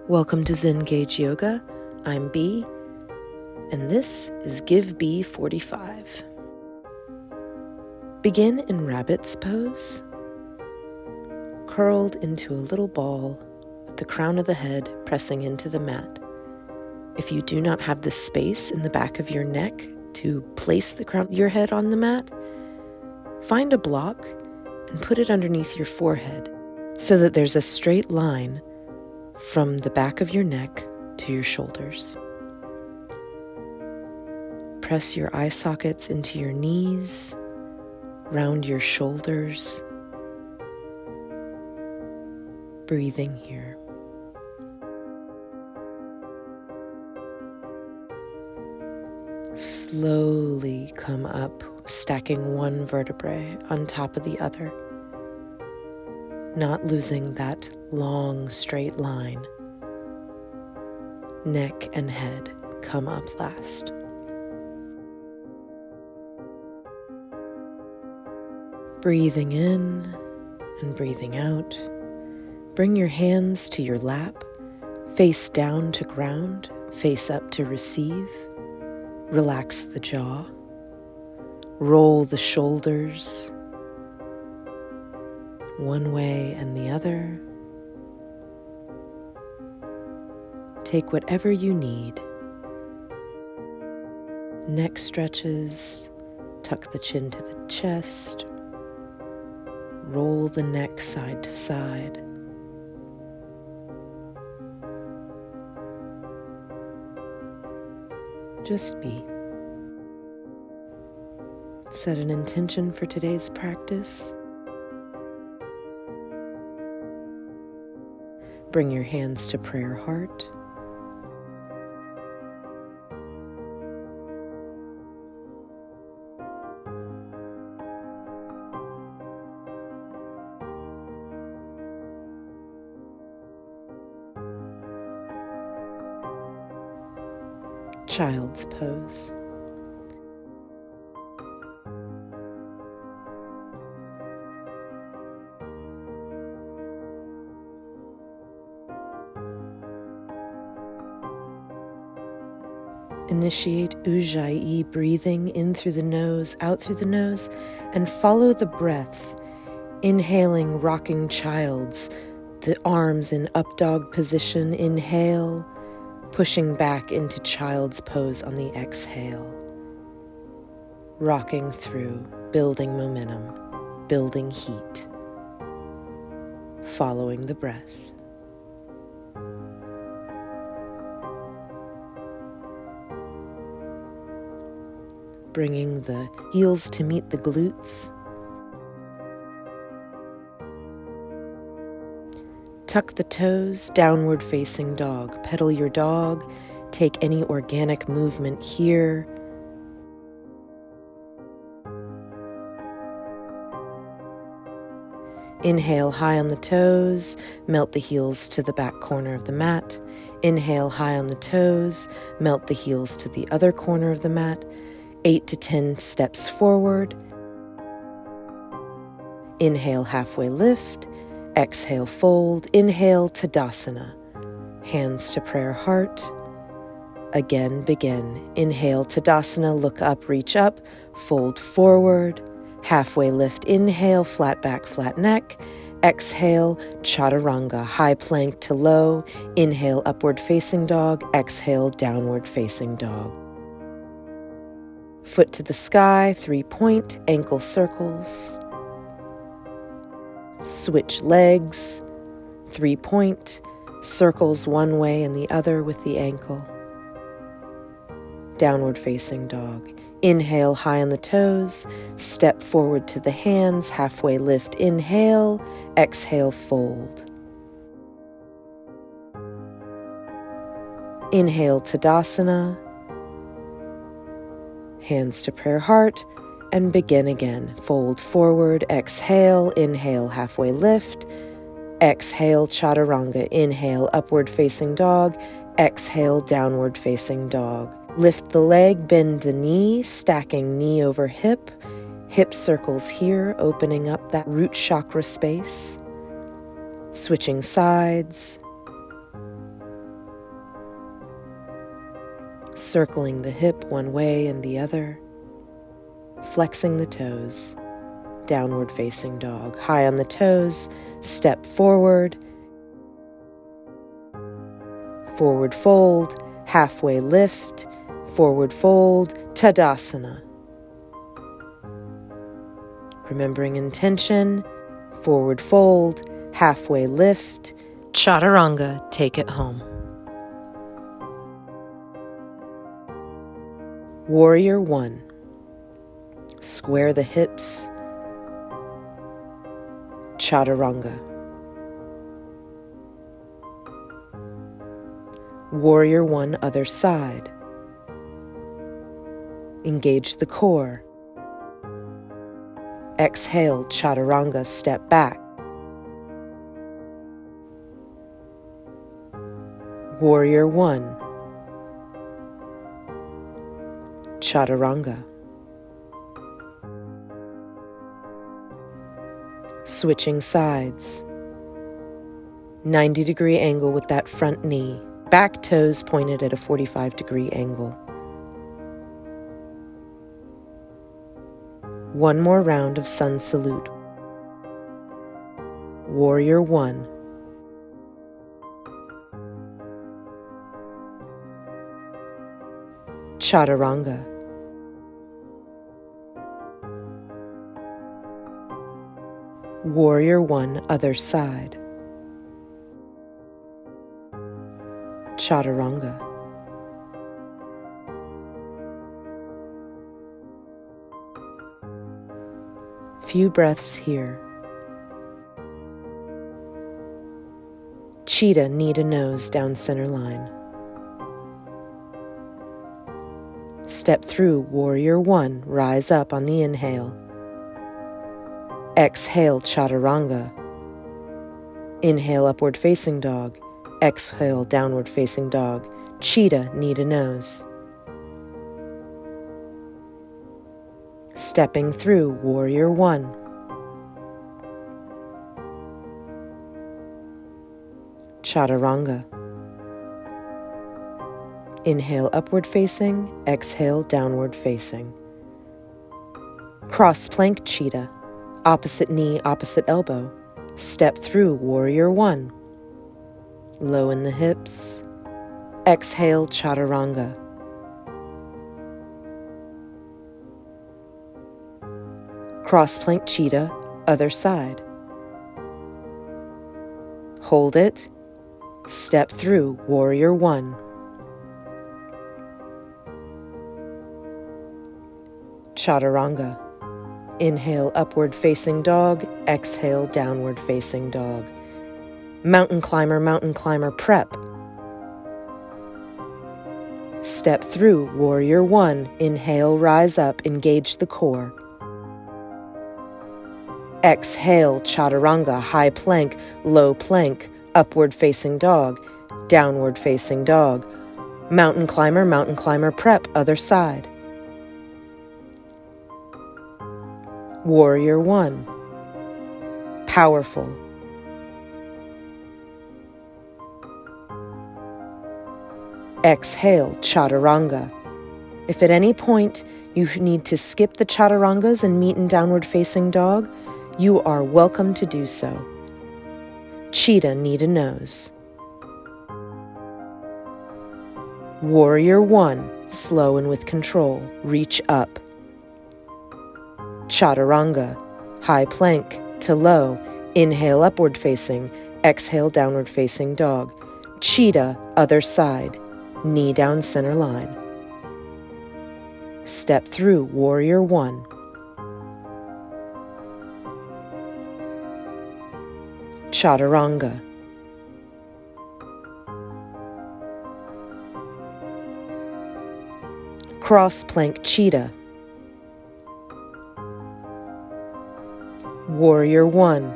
Welcome to Zengage Yoga. I'm Bee, and this is Give Bee 45. Begin in rabbit's pose, curled into a little ball with the crown of the head pressing into the mat. If you do not have the space in the back of your neck to place the crown of your head on the mat, find a block and put it underneath your forehead so that there's a straight line from the back of your neck to your shoulders. Press your eye sockets into your knees, round your shoulders, breathing here. Slowly come up, stacking one vertebrae on top of the other, not losing that long straight line. Neck and head come up last. Breathing in and breathing out. Bring your hands to your lap, face down to ground, face up to receive. Relax the jaw. Roll the shoulders one way and the other. Take whatever you need. Neck stretches, tuck the chin to the chest, roll the neck side to side. Just be. Set an intention for today's practice. Bring your hands to prayer heart. Child's pose. Initiate Ujjayi breathing in through the nose, out through the nose, and follow the breath. Inhaling rocking child's, the arms in up dog position. Inhale, pushing back into child's pose on the exhale. Rocking through, building momentum, building heat. Following the breath. Bringing the heels to meet the glutes. Tuck the toes, downward facing dog. Pedal your dog. Take any organic movement here. Inhale high on the toes, melt the heels to the back corner of the mat. Inhale high on the toes, melt the heels to the other corner of the mat. 8 to 10 steps forward. Inhale, halfway lift. Exhale, fold. Inhale, Tadasana. Hands to prayer heart. Again, begin. Inhale, Tadasana, look up, reach up. Fold forward. Halfway lift. Inhale, flat back, flat neck. Exhale, Chaturanga, high plank to low. Inhale, upward facing dog. Exhale, downward facing dog. Foot to the sky, 3-point, ankle circles. Switch legs, 3-point, circles one way and the other with the ankle. Downward facing dog. Inhale high on the toes, step forward to the hands, halfway lift, inhale, exhale, fold. Inhale, Tadasana. Hands to prayer heart, and begin again. Fold forward, exhale, inhale, halfway lift. Exhale, Chaturanga. Inhale, upward facing dog. Exhale, downward facing dog. Lift the leg, bend the knee, stacking knee over hip. Hip circles here, opening up that root chakra space. Switching sides. Circling the hip one way and the other. Flexing the toes. Downward facing dog. High on the toes. Step forward. Forward fold. Halfway lift. Forward fold. Tadasana. Remembering intention. Forward fold. Halfway lift. Chaturanga. Take it home. Warrior One. Square the hips. Chaturanga. Warrior One, other side. Engage the core. Exhale, Chaturanga, step back. Warrior One. Chaturanga. Switching sides. 90-degree angle with that front knee. Back toes pointed at a 45-degree angle. One more round of sun salute. Warrior One. Chaturanga. Warrior One, other side. Chaturanga. Few breaths here. Cheetah, knee to nose, down center line. Step through Warrior One, rise up on the inhale. Exhale, Chaturanga. Inhale, upward facing dog. Exhale, downward facing dog. Cheetah, knee to nose. Stepping through Warrior One. Chaturanga. Inhale, upward facing. Exhale, downward facing. Cross plank cheetah. Opposite knee, opposite elbow. Step through Warrior One. Low in the hips. Exhale, Chaturanga. Cross plank cheetah, other side. Hold it. Step through Warrior One. Chaturanga. Inhale, upward facing dog. Exhale, downward facing dog. Mountain climber, prep. Step through Warrior One. Inhale, rise up, engage the core. Exhale, Chaturanga, high plank, low plank, upward facing dog, downward facing dog. Mountain climber, prep, other side. Warrior One. Powerful. Exhale, Chaturanga. If at any point you need to skip the Chaturangas and meet in downward facing dog, you are welcome to do so. Cheetah, knee to nose. Warrior One, slow and with control, reach up. Chaturanga, high plank to low, inhale upward facing, exhale downward facing dog. Cheetah, other side, knee down center line. Step through Warrior One. Chaturanga. Cross plank cheetah. Warrior One.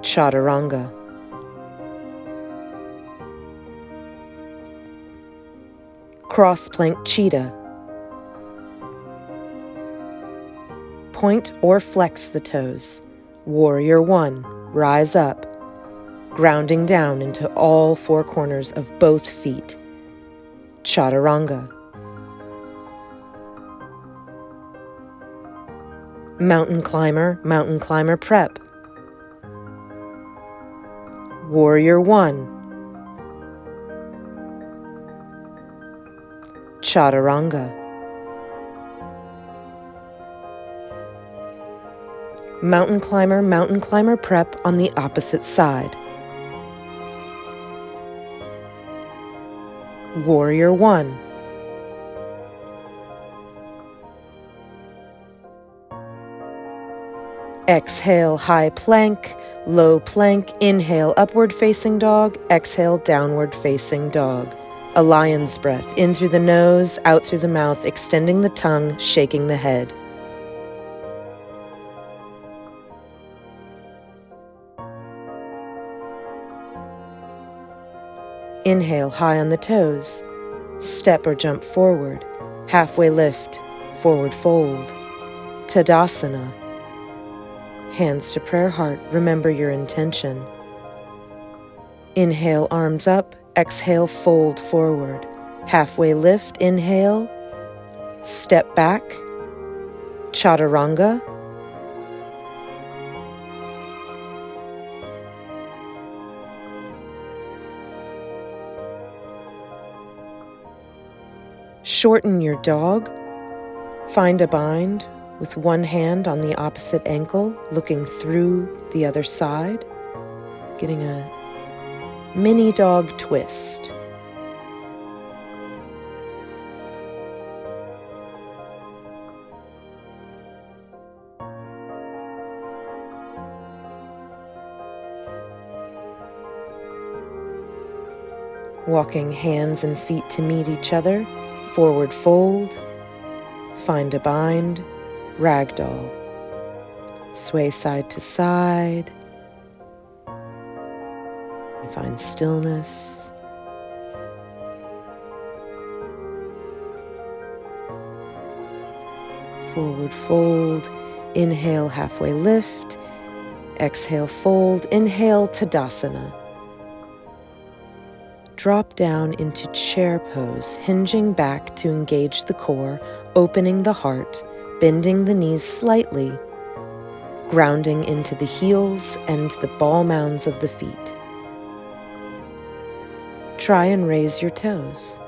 Chaturanga. Cross plank cheetah. Point or flex the toes. Warrior One. Rise up. grounding down into all four corners of both feet. Chaturanga. Mountain climber prep. Warrior One. Chaturanga. Mountain climber prep on the opposite side. Warrior One. Exhale, high plank, low plank, inhale, upward facing dog, exhale, downward facing dog. A lion's breath, in through the nose, out through the mouth, extending the tongue, shaking the head. Inhale, high on the toes. Step or jump forward. Halfway lift, forward fold. Tadasana. Hands to prayer heart, remember your intention. Inhale, arms up. Exhale, fold forward. Halfway lift, inhale. Step back. Chaturanga. Shorten your dog. Find a bind with one hand on the opposite ankle, looking through the other side, getting a mini dog twist. Walking hands and feet to meet each other, forward fold, find a bind, ragdoll. Sway side to side. Find stillness. Forward fold. Inhale, halfway lift. Exhale, fold. Inhale, Tadasana. Drop down into chair pose, hinging back to engage the core, opening the heart, bending the knees slightly, grounding into the heels and the ball mounds of the feet. Try and raise your toes.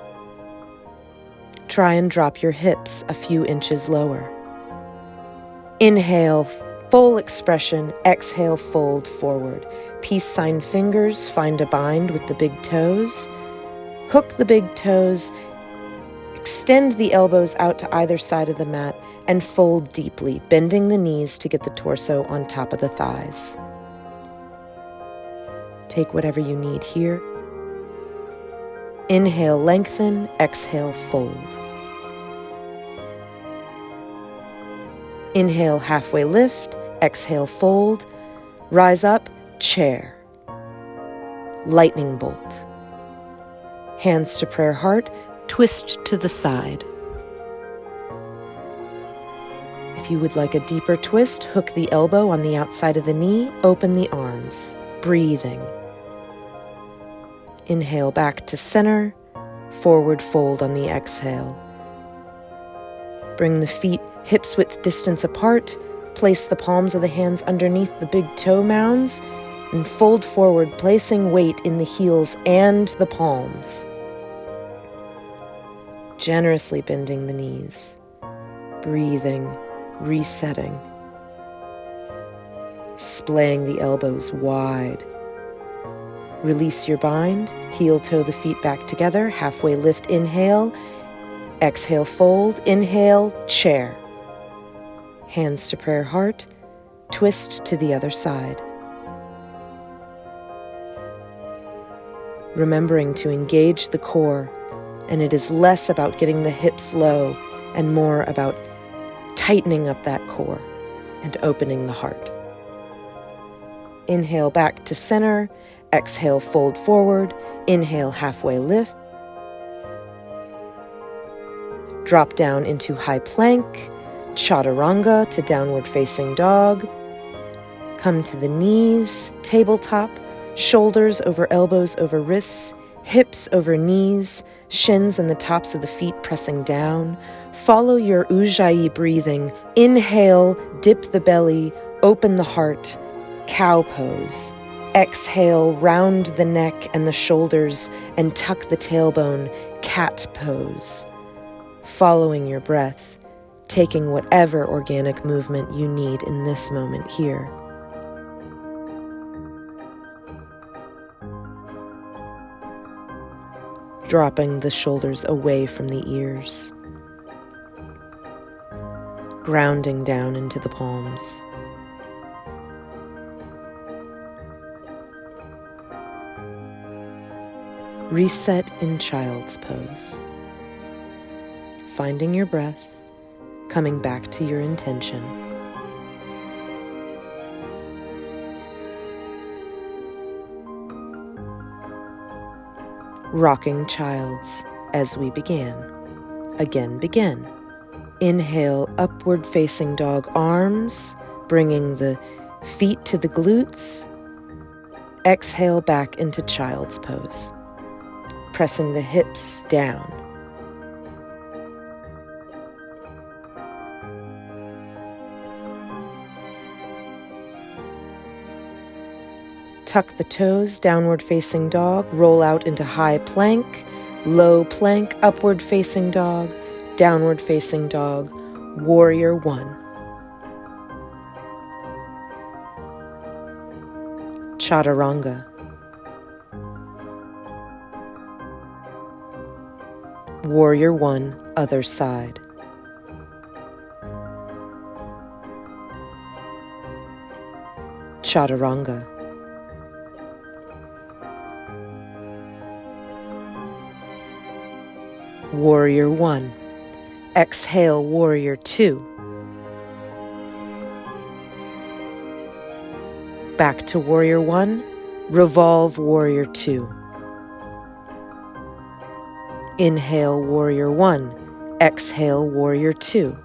Try and drop your hips a few inches lower. Inhale, full expression. Exhale, fold forward. Peace sign fingers, find a bind with the big toes. Hook the big toes. Extend the elbows out to either side of the mat and fold deeply, bending the knees to get the torso on top of the thighs. Take whatever you need here. Inhale, lengthen. Exhale, fold. Inhale, halfway lift. Exhale, fold. Rise up, chair. Lightning bolt. Hands to prayer heart. Twist to the side. If you would like a deeper twist, hook the elbow on the outside of the knee. Open the arms. Breathing. Inhale back to center, forward fold on the exhale. Bring the feet hips width distance apart, place the palms of the hands underneath the big toe mounds, and fold forward, placing weight in the heels and the palms. Generously bending the knees, breathing, resetting. Splaying the elbows wide. Release your bind, heel toe the feet back together, halfway lift, inhale, exhale, fold, inhale, chair. Hands to prayer heart, twist to the other side. Remembering to engage the core, and it is less about getting the hips low and more about tightening up that core and opening the heart. Inhale back to center. Exhale, fold forward. Inhale, halfway lift. Drop down into high plank, chaturanga to downward facing dog. Come to the knees, tabletop, Shoulders over elbows over wrists, hips over knees, shins and the tops of the feet pressing down. Follow your Ujjayi breathing. Inhale, dip the belly, open the heart, cow pose. Exhale, round the neck and the shoulders and tuck the tailbone, cat pose. Following your breath, taking whatever organic movement you need in this moment here. Dropping the shoulders away from the ears. Grounding down into the palms. Reset in child's pose. Finding your breath, coming back to your intention. Rocking child's as we began. Again, begin. Inhale, upward facing dog arms, bringing the feet to the glutes. Exhale back into child's pose, pressing the hips down. Tuck the toes, downward facing dog, roll out into high plank, low plank, upward facing dog, downward facing dog, warrior one. Chaturanga. Warrior one, other side. Chaturanga. Warrior one. Exhale, warrior two. Back to warrior one, revolve warrior two. Inhale, warrior one. Exhale, warrior two.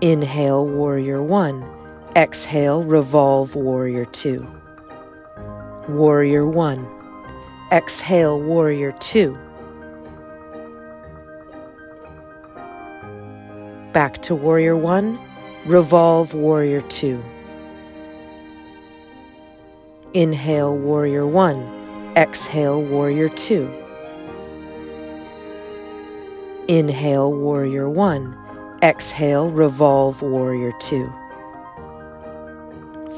Inhale, warrior one. Exhale, revolve warrior two. Warrior one. Exhale, warrior two. Back to warrior one, revolve warrior two. Inhale, warrior one. Exhale, warrior two. Inhale, warrior one. Exhale, revolve warrior two.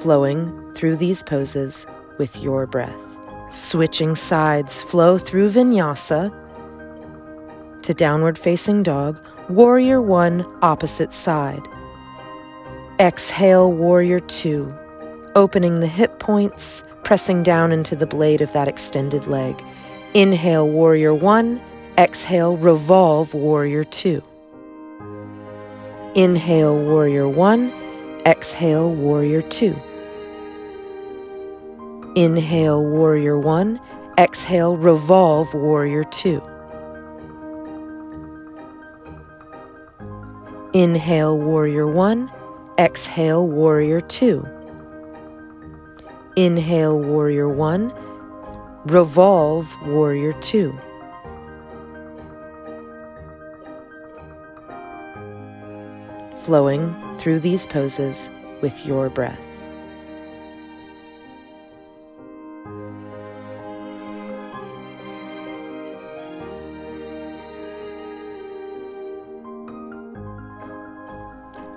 Flowing through these poses with your breath. Switching sides, flow through vinyasa to downward facing dog, warrior one, opposite side. Exhale, warrior two, opening the hip points, pressing down into the blade of that extended leg. Inhale, warrior one. Exhale, revolve warrior two. Inhale, warrior one. Exhale, warrior two. Inhale, warrior one. Exhale, revolve warrior two. Inhale, warrior one. Exhale, warrior two. Inhale, warrior one. Revolve warrior two. Flowing through these poses with your breath.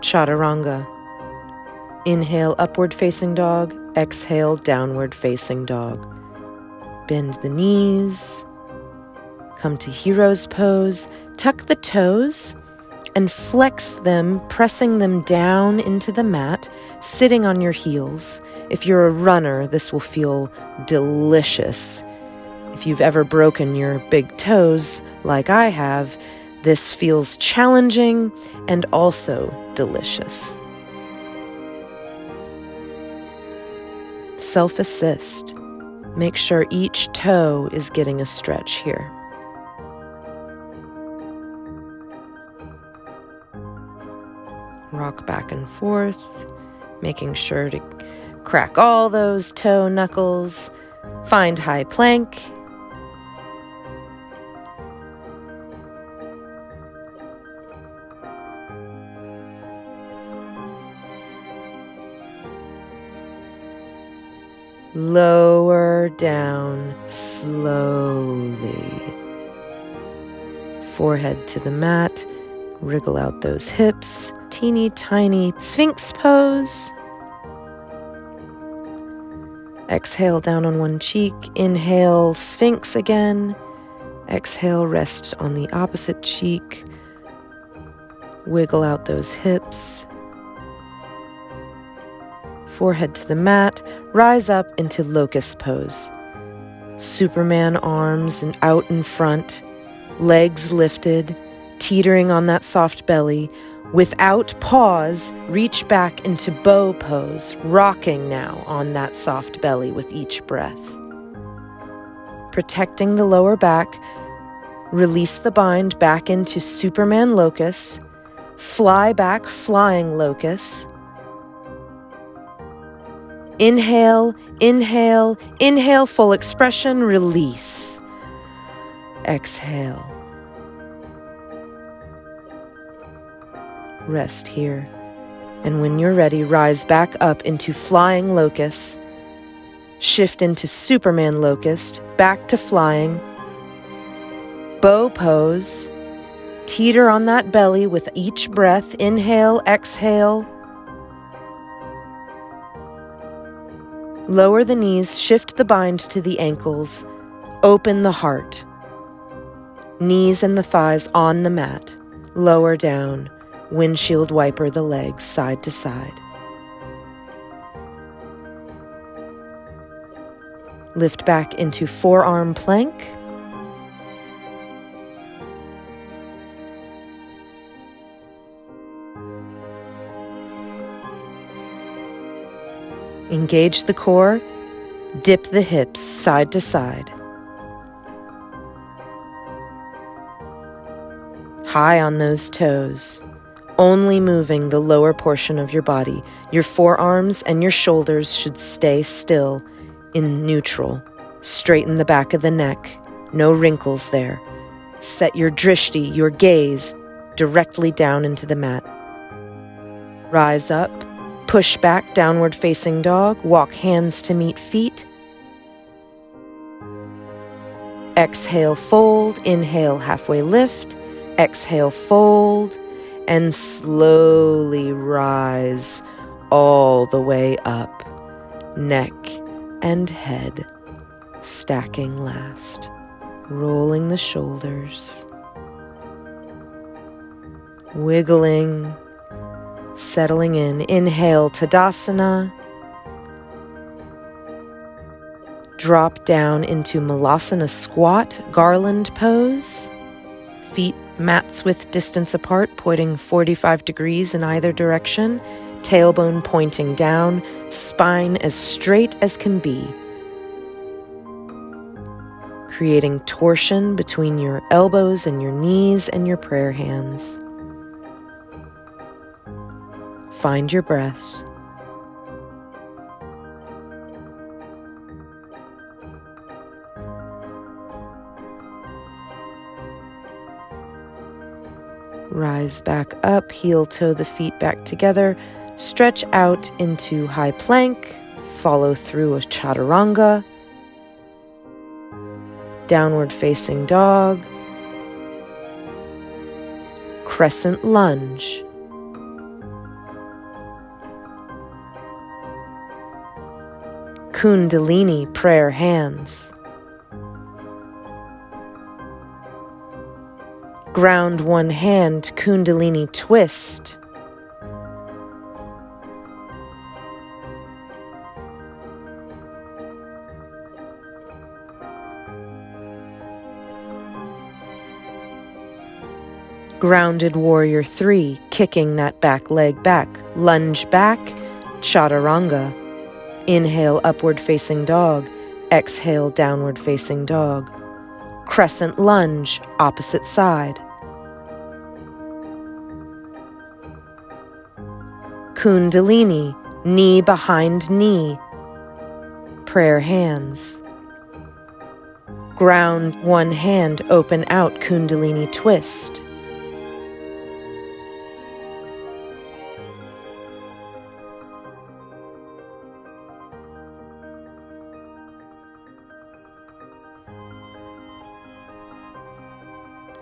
Chaturanga. Inhale, upward facing dog. Exhale, downward facing dog. Bend the knees. Come to hero's pose. Tuck the toes and flex them, pressing them down into the mat, sitting on your heels. If you're a runner, this will feel delicious. If you've ever broken your big toes, like I have, this feels challenging and also delicious. Self-assist. Make sure each toe is getting a stretch here. Rock back and forth, making sure to Crack all those toe knuckles. Find high plank. Lower down slowly. Forehead to the mat. Wriggle out those hips. Teeny tiny Sphinx pose. Exhale down on one cheek. Inhale, Sphinx again. Exhale, rest on the opposite cheek. Wiggle out those hips. Forehead to the mat. Rise up into locust pose. Superman arms and out in front. Legs lifted. Teetering on that soft belly. Without pause, reach back into bow pose, rocking now on that soft belly with each breath. Protecting the lower back, release the bind back into Superman locust, fly back, flying locust. Inhale, inhale, inhale, full expression, release. Exhale. Rest here. And when you're ready, rise back up into flying locust. Shift into Superman locust, back to flying. Bow pose. Teeter on that belly with each breath. Inhale, exhale. Lower the knees, shift the bind to the ankles. Open the heart. Knees and the thighs on the mat. Lower down. Windshield wiper the legs side to side. Lift back into forearm plank. Engage the core. Dip the hips side to side. High on those toes. Only moving the lower portion of your body. Your forearms and your shoulders should stay still in neutral. Straighten the back of the neck. No wrinkles there. Set your drishti, your gaze, directly down into the mat. Rise up. Push back, downward facing dog. Walk hands to meet feet. Exhale, fold. Inhale, halfway lift. Exhale, fold. And slowly rise all the way up, neck and head, stacking last, rolling the shoulders, wiggling, settling in. Inhale, Tadasana. Drop down into Malasana squat, garland pose. Feet mats width distance apart, pointing 45 degrees in either direction. Tailbone pointing down, spine as straight as can be. Creating torsion between your elbows and your knees and your prayer hands. Find your breath. Rise back up, heel toe the feet back together, stretch out into high plank, follow through a chaturanga, downward facing dog, crescent lunge, Kundalini prayer hands. Ground one hand, Kundalini twist. Grounded warrior 3, kicking that back leg back. Lunge back, chaturanga. Inhale, upward facing dog. Exhale, downward facing dog. Crescent lunge, opposite side. Kundalini, knee behind knee, prayer hands. Ground one hand, open out, Kundalini twist.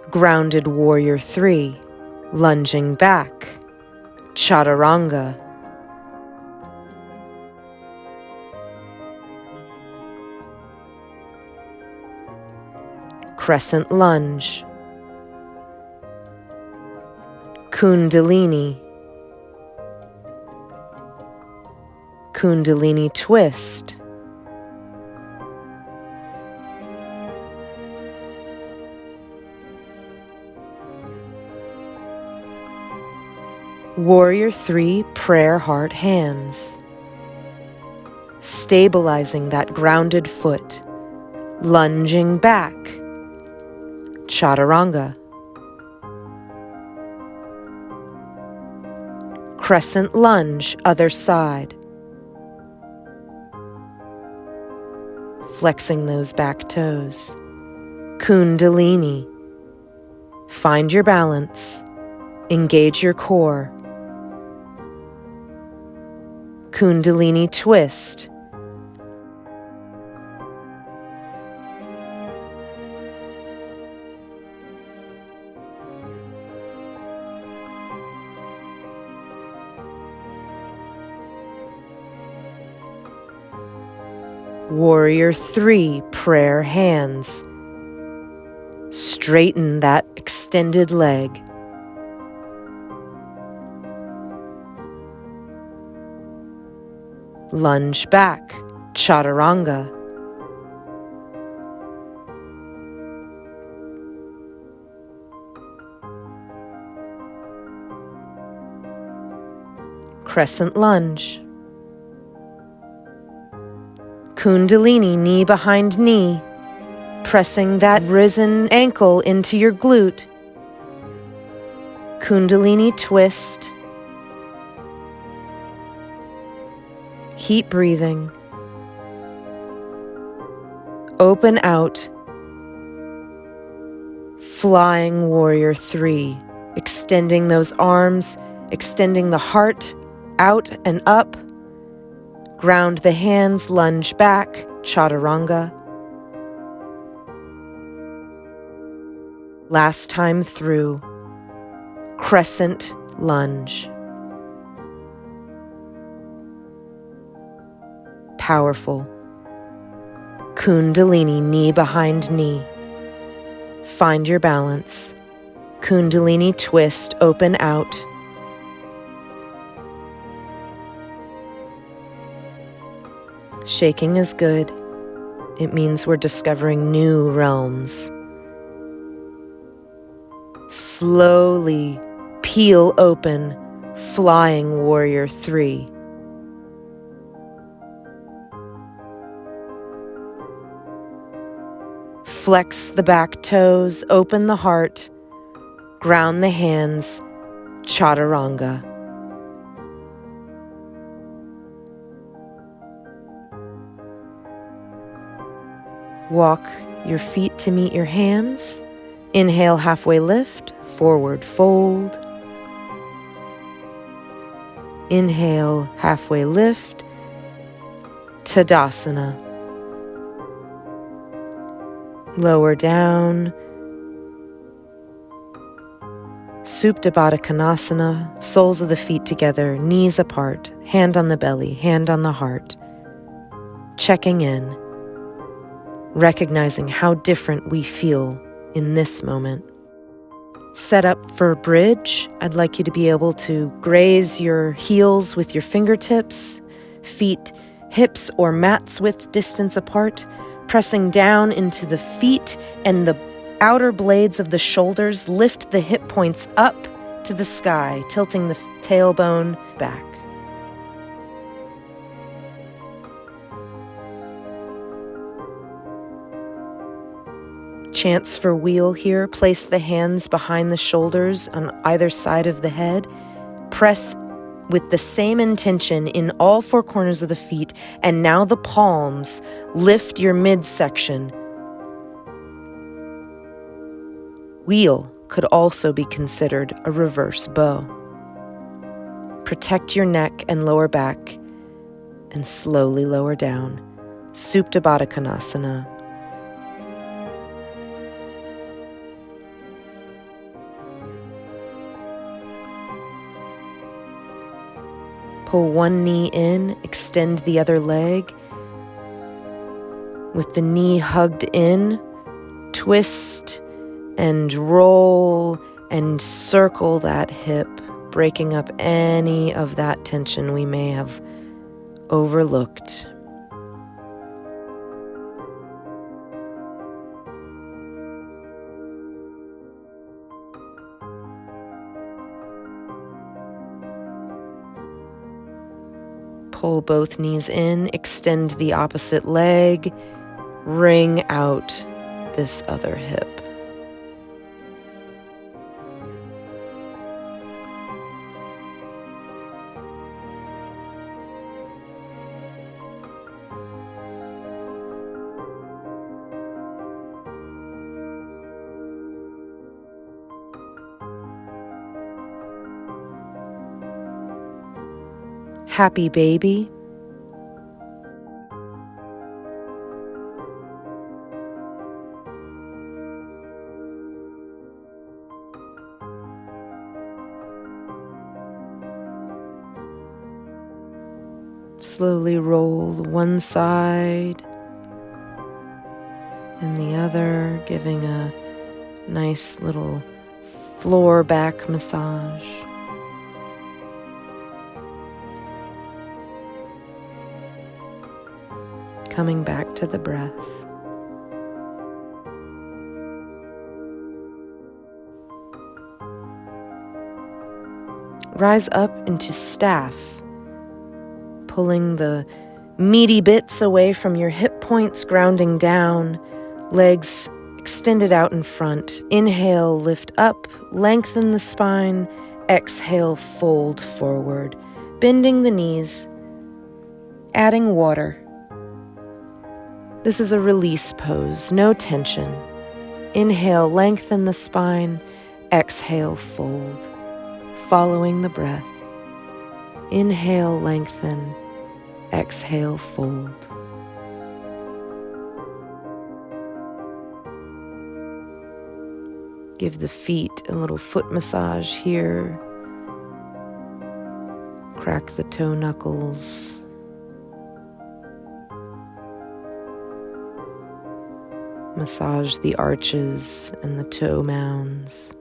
Grounded warrior 3, lunging back, chaturanga. Crescent lunge, Kundalini, Kundalini twist, Warrior 3 prayer heart hands, stabilizing that grounded foot, lunging back, chaturanga. Crescent lunge, other side. Flexing those back toes. Kundalini. Find your balance. Engage your core. Kundalini twist. Warrior 3 prayer hands. Straighten that extended leg. Lunge back, chaturanga. Crescent lunge. Kundalini, knee behind knee, pressing that risen ankle into your glute. Kundalini twist. Keep breathing. Open out. Flying warrior 3, extending those arms, extending the heart out and up. Ground the hands, lunge back, chaturanga. Last time through, crescent lunge. Powerful. Kundalini, knee behind knee. Find your balance. Kundalini twist, open out. Shaking is good. It means we're discovering new realms. Slowly peel open, flying warrior 3. Flex the back toes, open the heart, ground the hands, chaturanga. Walk your feet to meet your hands. Inhale, halfway lift, forward fold. Inhale, halfway lift, Tadasana. Lower down, Supta Baddha Konasana, soles of the feet together, knees apart, hand on the belly, hand on the heart. Checking in, recognizing how different we feel in this moment. Set up for bridge. I'd like you to be able to graze your heels with your fingertips, feet, hips or mats width distance apart, pressing down into the feet and the outer blades of the shoulders. Lift the hip points up to the sky, tilting the tailbone back. Chance for wheel here. Place the hands behind the shoulders on either side of the head. Press with the same intention in all four corners of the feet, and now the palms. Lift your midsection. Wheel could also be considered a reverse bow. Protect your neck and lower back, and slowly lower down. Supta Baddha Konasana. Pull one knee in, extend the other leg. With the knee hugged in, twist and roll and circle that hip, breaking up any of that tension we may have overlooked. Pull both knees in, extend the opposite leg, wring out this other hip. Happy baby. Slowly roll one side and the other, giving a nice little floor back massage. Coming back to the breath. Rise up into staff, pulling the meaty bits away from your hip points, grounding down, legs extended out in front. Inhale, lift up, lengthen the spine. Exhale, fold forward, bending the knees, adding water. This is a release pose, no tension. Inhale, lengthen the spine. Exhale, fold, following the breath. Inhale, lengthen. Exhale, fold. Give the feet a little foot massage here. Crack the toe knuckles. Massage the arches and the toe mounds.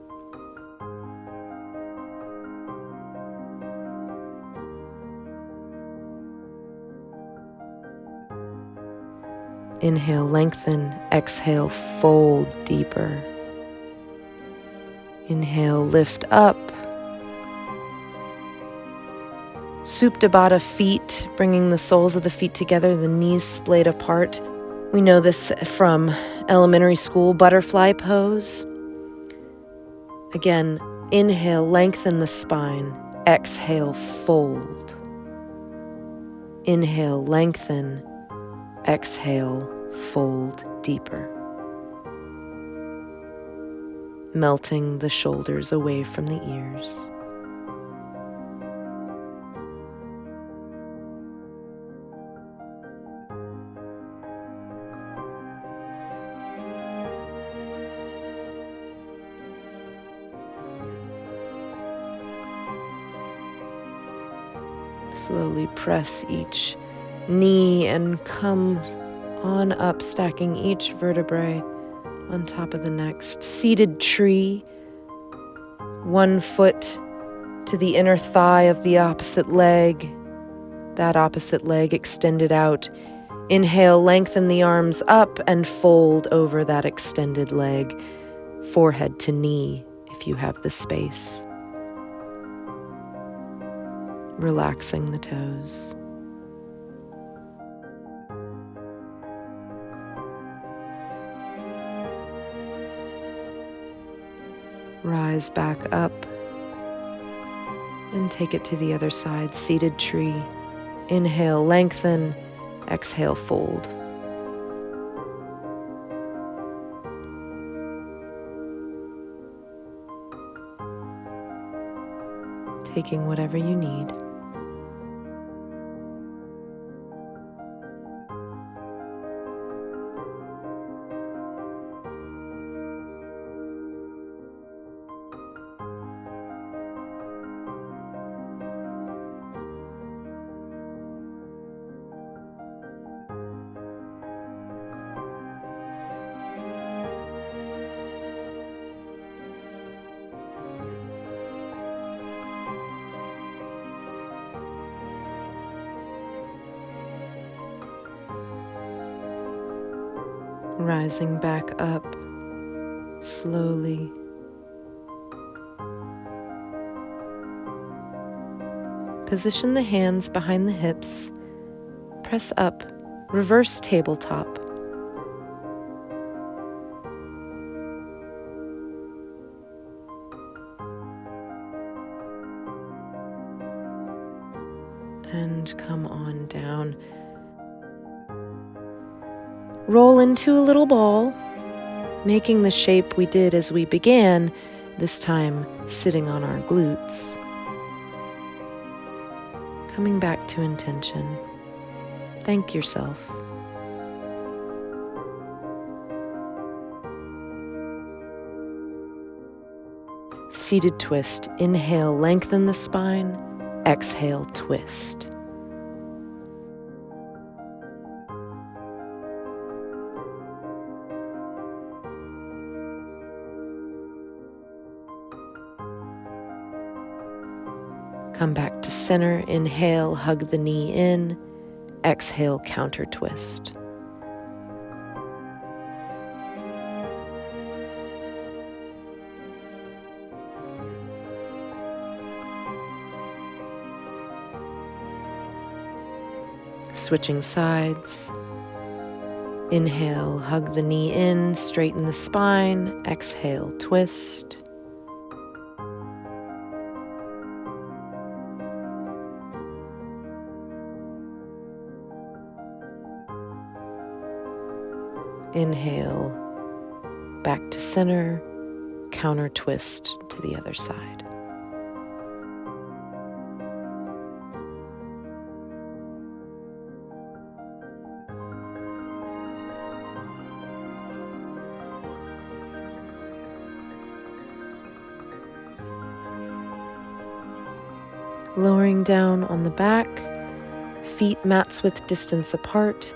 Inhale, lengthen. Exhale, fold deeper. Inhale, lift up. Supta Baddha feet, bringing the soles of the feet together, the knees splayed apart. We know this from elementary school, butterfly pose. Again, inhale, lengthen the spine. Exhale, fold. Inhale, lengthen. Exhale, fold deeper. Melting the shoulders away from the ears. Slowly press each knee and come on up, stacking each vertebrae on top of the next. Seated tree, one foot to the inner thigh of the opposite leg, that opposite leg extended out. Inhale, lengthen the arms up and fold over that extended leg, forehead to knee if you have the space. Relaxing the toes. Rise back up And take it to the other side, seated tree. Inhale, lengthen. Exhale, fold. Taking whatever you need. Rising back up slowly. Position the hands behind the hips. Press up, reverse tabletop. And come on down. Roll into a little ball, making the shape we did as we began, this time sitting on our glutes. Coming back to intention. Thank yourself. Seated twist. Inhale, lengthen the spine. Exhale, twist. Come back to center. Inhale, hug the knee in. Exhale, counter twist. Switching sides. Inhale, hug the knee in, straighten the spine. Exhale, twist. Inhale, back to center, counter twist to the other side. Lowering down on the back, feet mats width distance apart.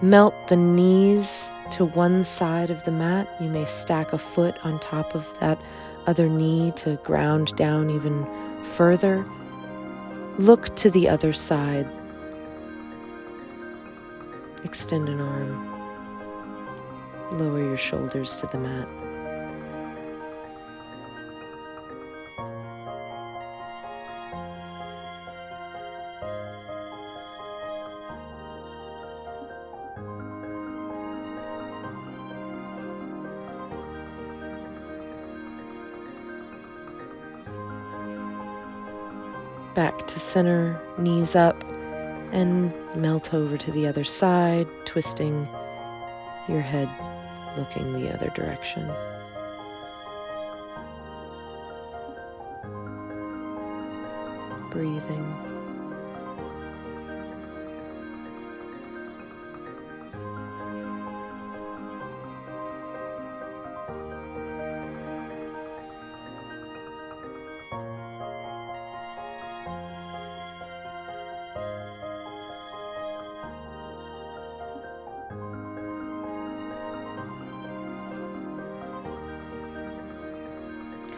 Melt the knees to one side of the mat. You may stack a foot on top of that other knee to ground down even further. Look to the other side. Extend an arm. Lower your shoulders to the mat. Back to center, knees up, and melt over to the other side, twisting your head, looking the other direction. Breathing.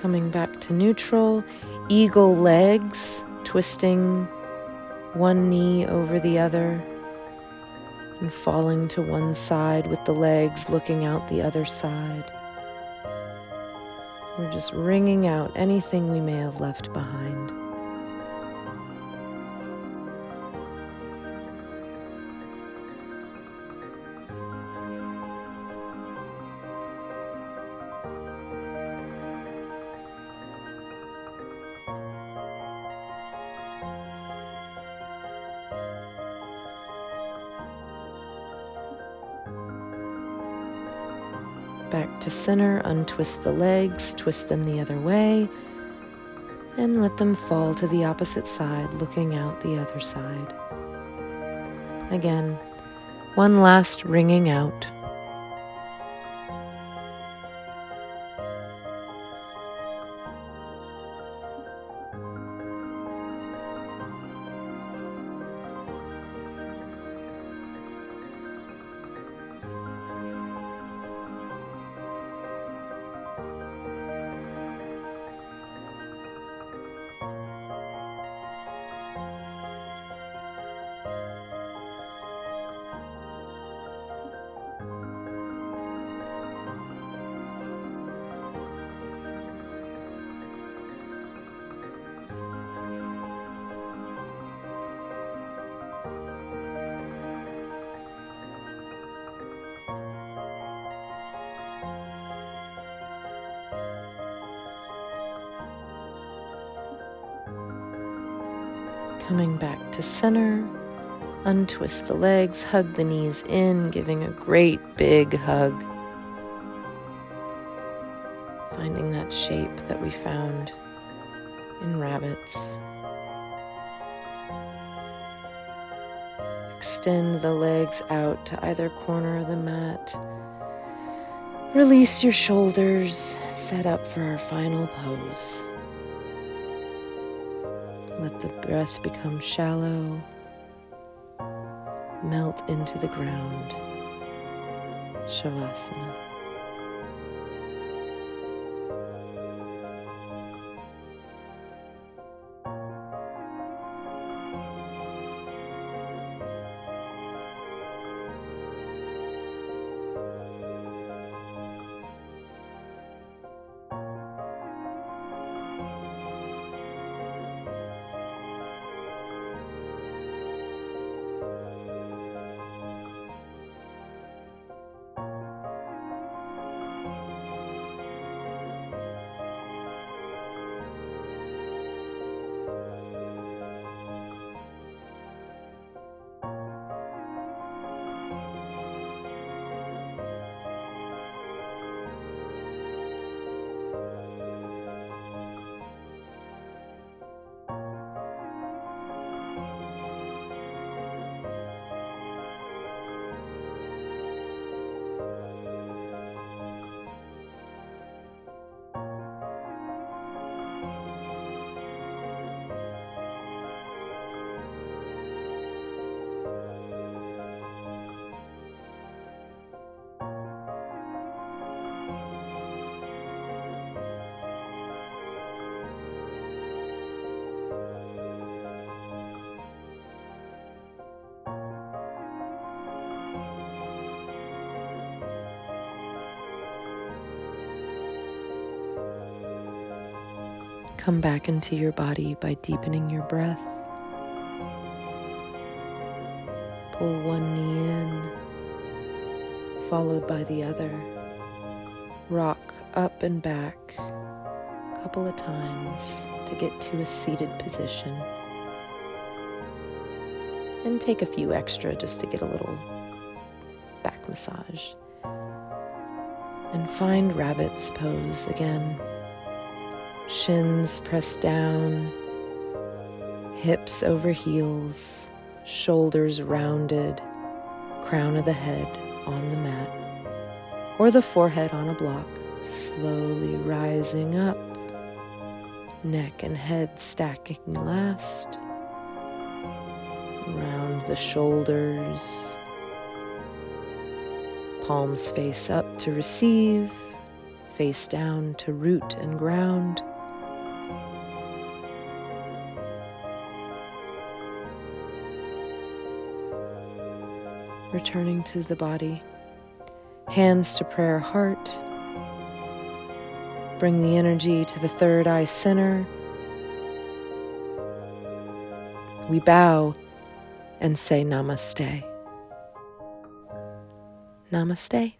Coming back to neutral, eagle legs, twisting one knee over the other and falling to one side with the legs looking out the other side. We're just wringing out anything we may have left behind. Back to center, untwist the legs, twist them the other way, and let them fall to the opposite side, looking out the other side. Again, one last wringing out. Coming back to center, untwist the legs, hug the knees in, giving a great big hug. Finding that shape that we found in rabbits. Extend the legs out to either corner of the mat. Release your shoulders, set up for our final pose. Let the breath become shallow, melt into the ground. Shavasana. Come back into your body by deepening your breath. Pull one knee in, followed by the other. Rock up and back a couple of times to get to a seated position. And take a few extra just to get a little back massage. And find rabbit's pose again. Shins pressed down, hips over heels, shoulders rounded, crown of the head on the mat, or the forehead on a block, slowly rising up, neck and head stacking last, round the shoulders, palms face up to receive, face down to root and ground. Returning to the body, hands to prayer heart. Bring the energy to the third eye center. We bow and say namaste. Namaste.